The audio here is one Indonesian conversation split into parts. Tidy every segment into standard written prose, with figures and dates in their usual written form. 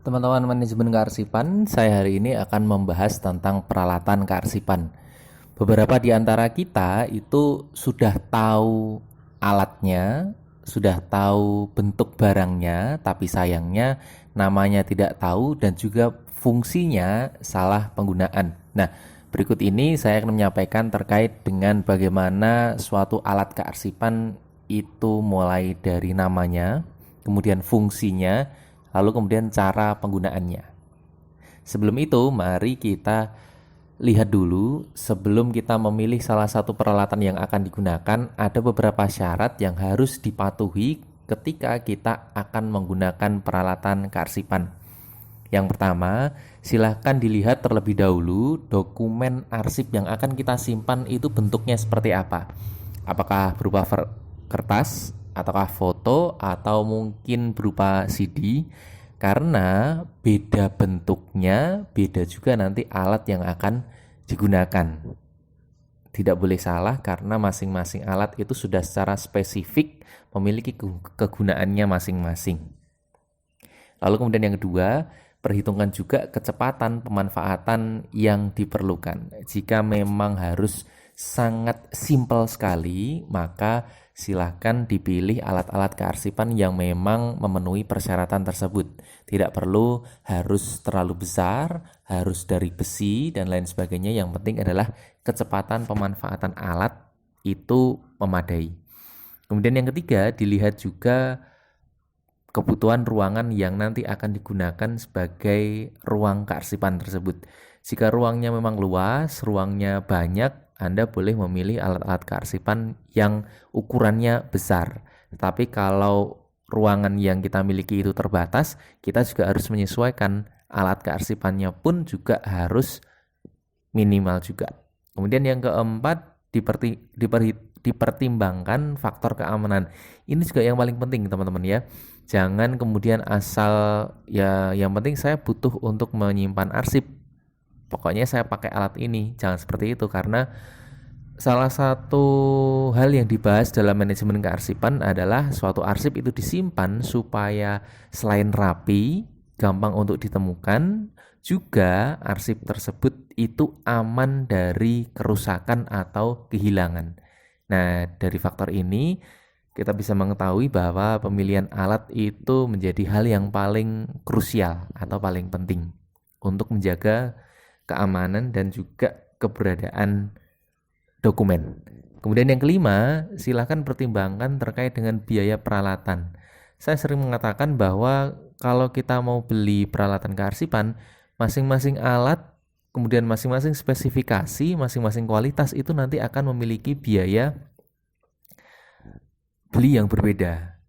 Teman-teman manajemen kearsipan, saya hari ini akan membahas tentang peralatan kearsipan. Beberapa di antara kita itu sudah tahu alatnya, sudah tahu bentuk barangnya, tapi sayangnya namanya tidak tahu dan juga fungsinya salah penggunaan. Nah, berikut ini saya akan menyampaikan terkait dengan bagaimana suatu alat kearsipan itu mulai dari namanya, kemudian fungsinya, lalu kemudian cara penggunaannya. Sebelum itu, mari kita lihat dulu, sebelum kita memilih salah satu peralatan yang akan digunakan, ada beberapa syarat yang harus dipatuhi ketika kita akan menggunakan peralatan kearsipan. Yang pertama, silahkan dilihat terlebih dahulu dokumen arsip yang akan kita simpan itu bentuknya seperti apa. Apakah berupa kertas, ataukah foto, atau mungkin berupa CD. Karena beda bentuknya, beda juga nanti alat yang akan digunakan. Tidak boleh salah karena masing-masing alat itu sudah secara spesifik memiliki kegunaannya masing-masing. Lalu kemudian yang kedua, perhitungkan juga kecepatan pemanfaatan yang diperlukan. Jika memang harus sangat simpel sekali, maka silahkan dipilih alat-alat kearsipan yang memang memenuhi persyaratan tersebut. Tidak perlu harus terlalu besar, harus dari besi dan lain sebagainya. Yang penting adalah kecepatan pemanfaatan alat itu memadai. Kemudian yang ketiga, dilihat juga kebutuhan ruangan yang nanti akan digunakan sebagai ruang kearsipan tersebut. Jika ruangnya memang luas, ruangnya banyak, Anda boleh memilih alat-alat kearsipan yang ukurannya besar. Tetapi kalau ruangan yang kita miliki itu terbatas, kita juga harus menyesuaikan alat kearsipannya pun juga harus minimal juga. Kemudian yang keempat, dipertimbangkan faktor keamanan. Ini juga yang paling penting teman-teman ya. Jangan kemudian asal ya yang penting saya butuh untuk menyimpan arsip, pokoknya saya pakai alat ini. Jangan seperti itu, karena salah satu hal yang dibahas dalam manajemen kearsipan adalah suatu arsip itu disimpan supaya selain rapi, gampang untuk ditemukan, juga arsip tersebut itu aman dari kerusakan atau kehilangan. Nah, dari faktor ini kita bisa mengetahui bahwa pemilihan alat itu menjadi hal yang paling krusial atau paling penting untuk menjaga keamanan dan juga keberadaan dokumen. Kemudian yang kelima, silakan pertimbangkan terkait dengan biaya peralatan. Saya sering mengatakan bahwa kalau kita mau beli peralatan kearsipan, masing-masing alat, kemudian masing-masing spesifikasi, masing-masing kualitas itu nanti akan memiliki biaya beli yang berbeda.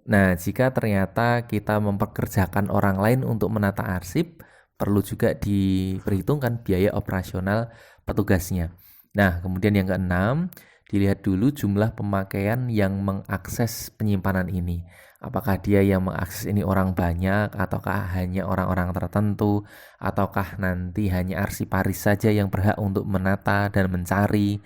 Nah, jika ternyata kita mempekerjakan orang lain untuk menata arsip, perlu juga diperhitungkan biaya operasional petugasnya. Nah, kemudian yang keenam, dilihat dulu jumlah pemakaian yang mengakses penyimpanan ini. Apakah dia yang mengakses ini orang banyak, ataukah hanya orang-orang tertentu, ataukah nanti hanya arsiparis saja yang berhak untuk menata dan mencari.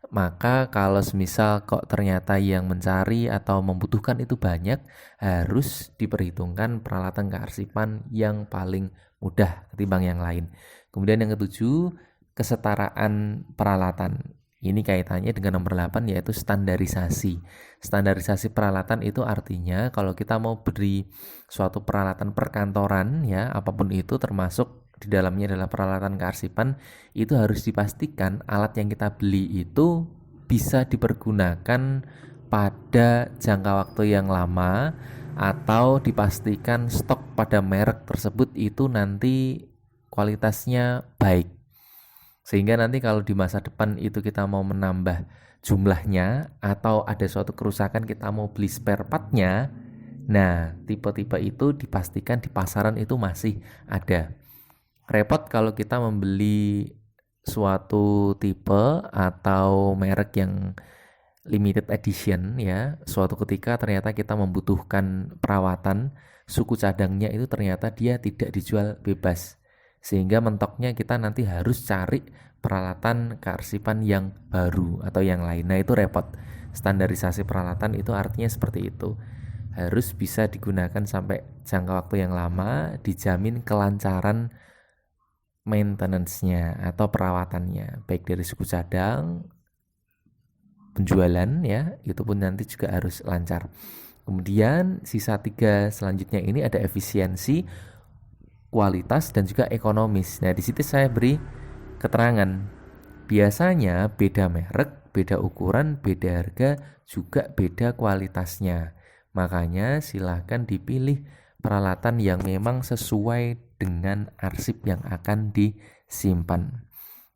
Maka kalau semisal kok ternyata yang mencari atau membutuhkan itu banyak, harus diperhitungkan peralatan kearsipan yang paling mudah ketimbang yang lain. Kemudian yang ketujuh, kesetaraan peralatan. Ini kaitannya dengan nomor 8, yaitu standarisasi. Standarisasi peralatan itu artinya kalau kita mau beri suatu peralatan perkantoran ya, apapun itu termasuk di dalamnya adalah peralatan kearsipan, itu harus dipastikan alat yang kita beli itu bisa dipergunakan pada jangka waktu yang lama, atau dipastikan stok pada merek tersebut itu nanti kualitasnya baik. Sehingga nanti kalau di masa depan itu kita mau menambah jumlahnya atau ada suatu kerusakan kita mau beli spare partnya, nah tipe-tipe itu dipastikan di pasaran itu masih ada. Repot kalau kita membeli suatu tipe atau merek yang limited edition ya, suatu ketika ternyata kita membutuhkan perawatan, suku cadangnya itu ternyata dia tidak dijual bebas, sehingga mentoknya kita nanti harus cari peralatan kearsipan yang baru atau yang lain. Nah, itu repot. Standarisasi peralatan itu artinya seperti itu. harus bisa digunakan sampai jangka waktu yang lama, dijamin kelancaran maintenance-nya atau perawatannya, baik dari suku cadang, penjualan ya, itu pun nanti juga harus lancar. Kemudian sisa 3 selanjutnya ini ada efisiensi, kualitas, dan juga ekonomis. Nah, di situ saya beri keterangan. Biasanya beda merek, beda ukuran, beda harga, juga beda kualitasnya. Makanya silahkan dipilih peralatan yang memang sesuai dengan arsip yang akan disimpan.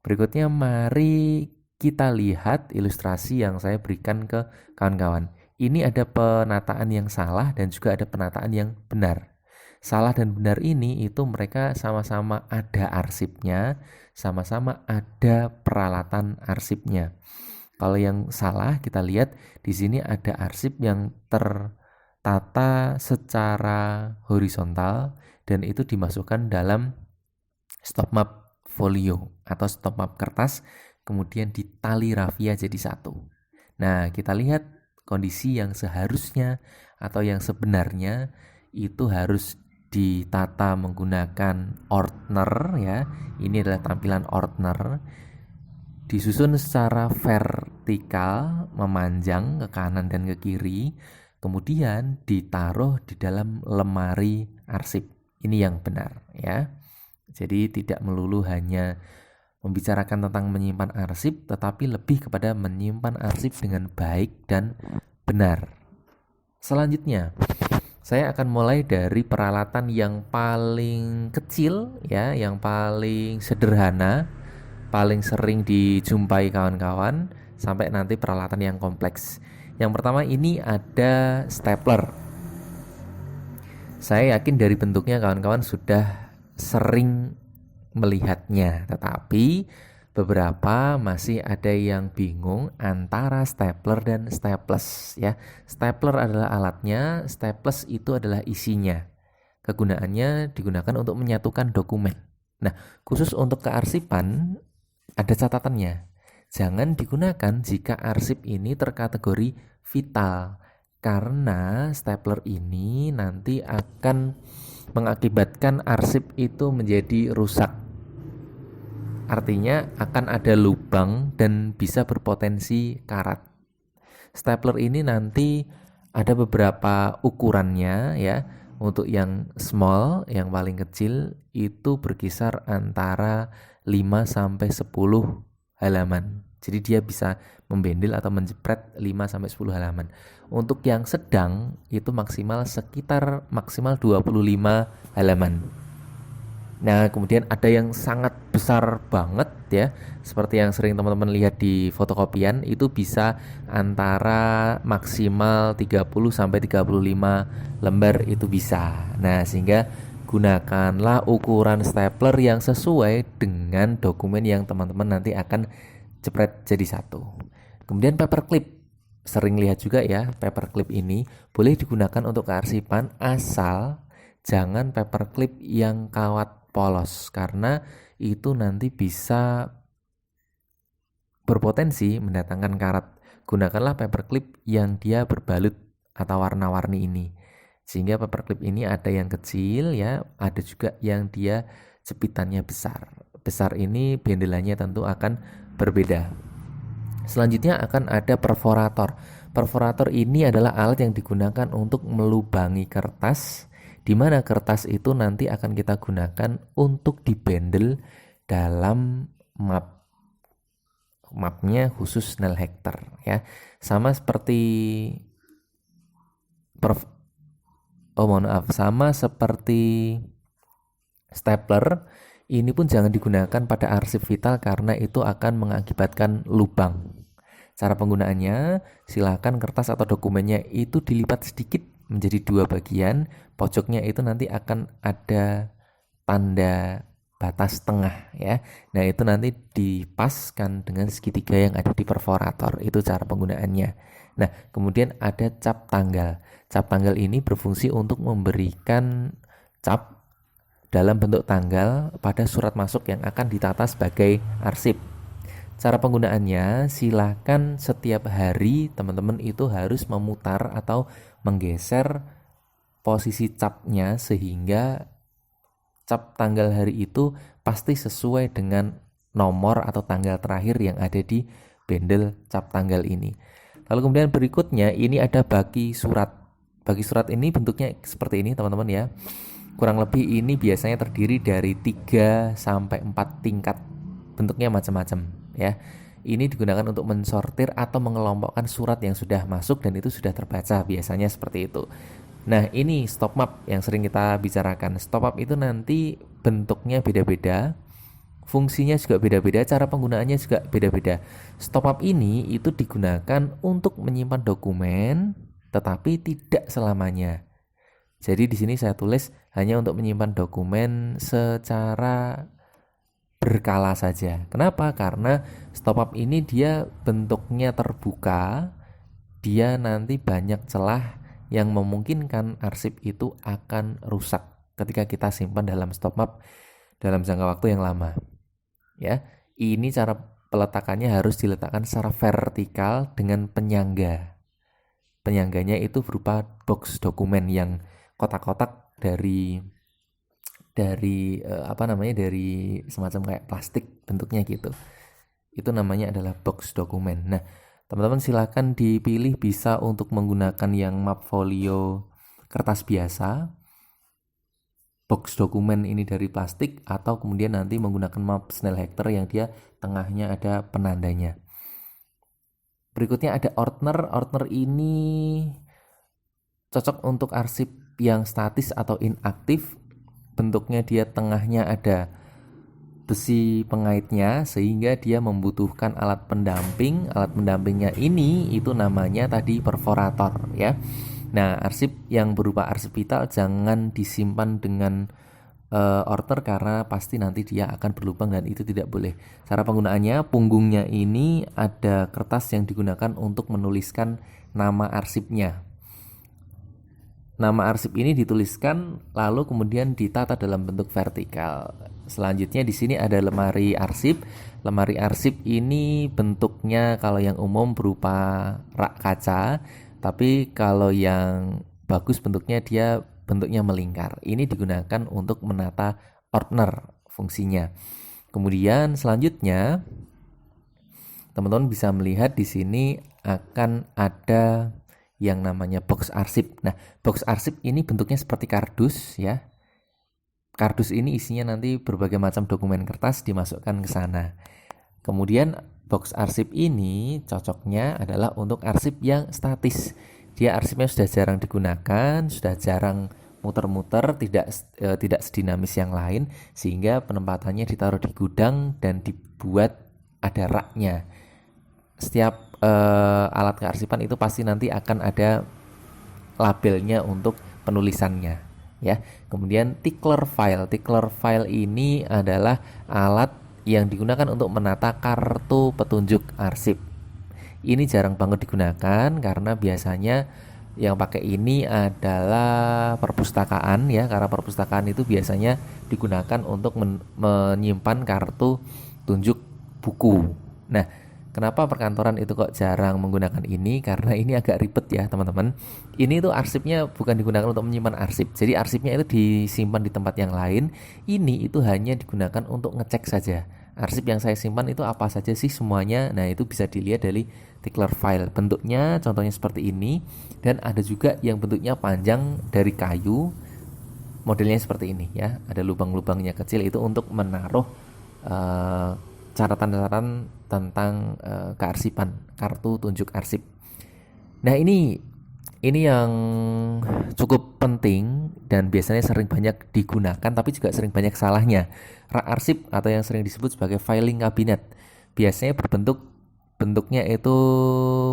Berikutnya mari kita lihat ilustrasi yang saya berikan ke kawan-kawan. Ini ada penataan yang salah dan juga ada penataan yang benar. Salah dan benar ini itu mereka sama-sama ada arsipnya, sama-sama ada peralatan arsipnya. Kalau yang salah kita lihat di sini ada arsip yang tertata secara horizontal dan itu dimasukkan dalam stop map folio atau stop map kertas, kemudian ditali rafia jadi satu. Nah, kita lihat kondisi yang seharusnya atau yang sebenarnya itu harus ditata menggunakan ordner ya. Ini adalah tampilan ordner. Disusun secara vertikal, memanjang ke kanan dan ke kiri, kemudian ditaruh di dalam lemari arsip. Ini yang benar ya. Jadi tidak melulu hanya membicarakan tentang menyimpan arsip, tetapi lebih kepada menyimpan arsip dengan baik dan benar. Selanjutnya, saya akan mulai dari peralatan yang paling kecil ya, yang paling sederhana, paling sering dijumpai kawan-kawan, sampai nanti peralatan yang kompleks. Yang pertama ini ada stapler. Saya yakin dari bentuknya kawan-kawan sudah sering melihatnya, tetapi beberapa masih ada yang bingung antara stapler dan staples ya. Stapler adalah alatnya, staples itu adalah isinya. Kegunaannya digunakan untuk menyatukan dokumen. Nah, khusus untuk kearsipan ada catatannya. Jangan digunakan jika arsip ini terkategori vital, karena stapler ini nanti akan mengakibatkan arsip itu menjadi rusak. Artinya akan ada lubang dan bisa berpotensi karat. Stapler ini nanti ada beberapa ukurannya ya. Untuk yang small, yang paling kecil itu berkisar antara 5 sampai 10 halaman. Jadi dia bisa membendel atau menjepret 5 sampai 10 halaman. Untuk yang sedang itu maksimal 25 halaman. Nah, kemudian ada yang sangat besar banget ya, seperti yang sering teman-teman lihat di fotokopian, itu bisa antara maksimal 30 sampai 35 lembar itu bisa. Nah, sehingga gunakanlah ukuran stapler yang sesuai dengan dokumen yang teman-teman nanti akan jepret jadi satu. Kemudian paperclip. Sering lihat juga ya, paperclip ini boleh digunakan untuk kearsipan asal jangan paperclip yang kawat polos, karena itu nanti bisa berpotensi mendatangkan karat. Gunakanlah paperclip yang dia berbalut atau warna-warni ini. Sehingga paperclip ini ada yang kecil ya, ada juga yang dia jepitannya besar. Besar ini bendelannya tentu akan berbeda. Selanjutnya akan ada perforator. Perforator ini adalah alat yang digunakan untuk melubangi kertas, di mana kertas itu nanti akan kita gunakan untuk dibendel dalam mapnya khusus Snell Hector ya. Sama seperti sama seperti stapler, ini pun jangan digunakan pada arsip vital karena itu akan mengakibatkan lubang. Cara penggunaannya, silakan kertas atau dokumennya itu dilipat sedikit menjadi 2 bagian. Pojoknya itu nanti akan ada tanda batas tengah ya. Nah, itu nanti dipaskan dengan segitiga yang ada di perforator. Itu cara penggunaannya. Nah, kemudian ada cap tanggal. Cap tanggal ini berfungsi untuk memberikan cap dalam bentuk tanggal pada surat masuk yang akan ditata sebagai arsip. Cara penggunaannya, silakan setiap hari teman-teman itu harus memutar atau menggeser posisi capnya sehingga cap tanggal hari itu pasti sesuai dengan nomor atau tanggal terakhir yang ada di bendel cap tanggal ini. Lalu kemudian berikutnya ini ada bagi surat. Bagi surat ini bentuknya seperti ini teman-teman ya. Kurang lebih ini biasanya terdiri dari 3 sampai 4 tingkat. Bentuknya macam-macam ya. Ini digunakan untuk mensortir atau mengelompokkan surat yang sudah masuk dan itu sudah terbaca, biasanya seperti itu. Nah, ini stop map yang sering kita bicarakan. Stop map itu nanti bentuknya beda-beda, fungsinya juga beda-beda, cara penggunaannya juga beda-beda. Stop map ini itu digunakan untuk menyimpan dokumen, tetapi tidak selamanya. Jadi di sini saya tulis hanya untuk menyimpan dokumen secara berkala saja. Kenapa? Karena stop map ini dia bentuknya terbuka, dia nanti banyak celah yang memungkinkan arsip itu akan rusak ketika kita simpan dalam stop map dalam jangka waktu yang lama. Ya, ini cara peletakannya harus diletakkan secara vertikal dengan penyangga. Penyangganya itu berupa box dokumen yang kotak-kotak dari dari semacam kayak plastik bentuknya gitu. Itu namanya adalah box dokumen. Nah, teman-teman silakan dipilih bisa untuk menggunakan yang map folio kertas biasa, box dokumen ini dari plastik, atau kemudian nanti menggunakan map Snellhector yang dia tengahnya ada penandanya. Berikutnya ada Ordner. Ordner ini cocok untuk arsip yang statis atau inaktif. Bentuknya dia tengahnya ada besi pengaitnya sehingga dia membutuhkan alat pendamping. Alat pendampingnya ini itu namanya tadi perforator ya. Nah, arsip yang berupa arsip vital jangan disimpan dengan order karena pasti nanti dia akan berlubang dan itu tidak boleh. Cara penggunaannya, punggungnya ini ada kertas yang digunakan untuk menuliskan nama arsipnya. Nama arsip ini dituliskan lalu kemudian ditata dalam bentuk vertikal. Selanjutnya di sini ada lemari arsip. Lemari arsip ini bentuknya kalau yang umum berupa rak kaca, tapi kalau yang bagus bentuknya dia bentuknya melingkar. Ini digunakan untuk menata ordner fungsinya. Kemudian selanjutnya teman-teman bisa melihat di sini akan ada yang namanya box arsip. Nah, box arsip ini bentuknya seperti kardus ya. Kardus ini isinya nanti berbagai macam dokumen kertas dimasukkan ke sana. Kemudian box arsip ini cocoknya adalah untuk arsip yang statis. Dia arsipnya sudah jarang digunakan, sudah jarang muter-muter, tidak sedinamis yang lain, sehingga penempatannya ditaruh di gudang dan dibuat ada raknya. Setiap alat kearsipan itu pasti nanti akan ada labelnya untuk penulisannya ya. Kemudian tickler file ini adalah alat yang digunakan untuk menata kartu petunjuk arsip. Ini jarang banget digunakan karena biasanya yang pakai ini adalah perpustakaan ya, karena perpustakaan itu biasanya digunakan untuk menyimpan kartu tunjuk buku. Nah, kenapa perkantoran itu kok jarang menggunakan ini? Karena ini agak ribet ya teman-teman. Ini tuh arsipnya bukan digunakan untuk menyimpan arsip. Jadi arsipnya itu disimpan di tempat yang lain. Ini itu hanya digunakan untuk ngecek saja. Arsip yang saya simpan itu apa saja sih semuanya. Nah, itu bisa dilihat dari tickler file. Bentuknya contohnya seperti ini. Dan ada juga yang bentuknya panjang dari kayu. Modelnya seperti ini ya. Ada lubang-lubangnya kecil itu untuk menaruh catatan-catatan tentang kearsipan, kartu tunjuk arsip. Nah, ini yang cukup penting dan biasanya sering banyak digunakan tapi juga sering banyak salahnya. Rak arsip atau yang sering disebut sebagai filing cabinet biasanya bentuknya itu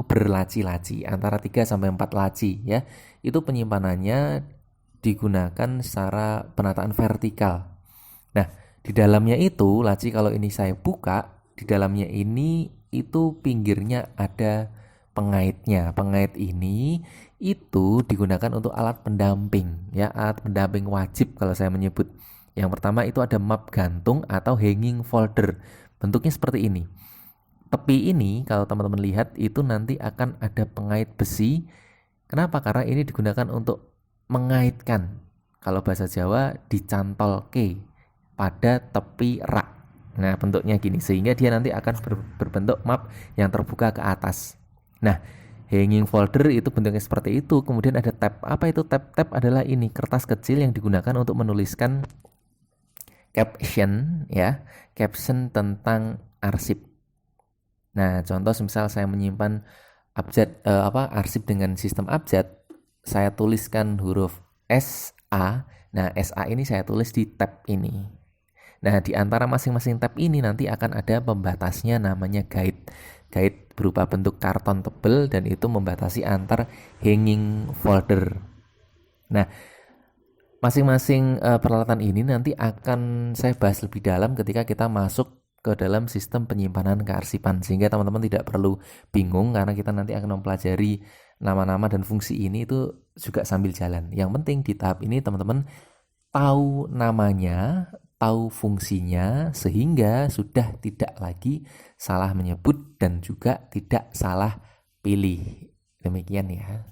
berlaci-laci, antara 3 sampai 4 laci ya. Itu penyimpanannya digunakan secara penataan vertikal. Nah, di dalamnya itu laci kalau ini saya buka, di dalamnya ini itu pinggirnya ada pengaitnya. Pengait ini itu digunakan untuk alat pendamping ya, alat pendamping wajib kalau saya menyebut. Yang pertama itu ada map gantung atau hanging folder. Bentuknya seperti ini. Tepi ini kalau teman-teman lihat itu nanti akan ada pengait besi Kenapa? Karena ini digunakan untuk mengaitkan. Kalau bahasa Jawa dicantolke pada tepi rak. Nah, bentuknya gini sehingga dia nanti akan berbentuk map yang terbuka ke atas. Nah, hanging folder itu bentuknya seperti itu. Kemudian ada tab. Apa itu tab? Tab adalah ini kertas kecil yang digunakan untuk menuliskan caption ya, caption tentang arsip. Nah, contoh misal saya menyimpan arsip dengan sistem abjad, saya tuliskan huruf SA. Nah, SA ini saya tulis di tab ini. Nah, di antara masing-masing tab ini nanti akan ada pembatasnya namanya guide. Guide berupa bentuk karton tebal dan itu membatasi antar hanging folder. Nah, masing-masing peralatan ini nanti akan saya bahas lebih dalam ketika kita masuk ke dalam sistem penyimpanan kearsipan, sehingga teman-teman tidak perlu bingung karena kita nanti akan mempelajari nama-nama dan fungsi ini itu juga sambil jalan. Yang penting di tahap ini teman-teman tahu namanya, tahu fungsinya, sehingga sudah tidak lagi salah menyebut dan juga tidak salah pilih. Demikian ya.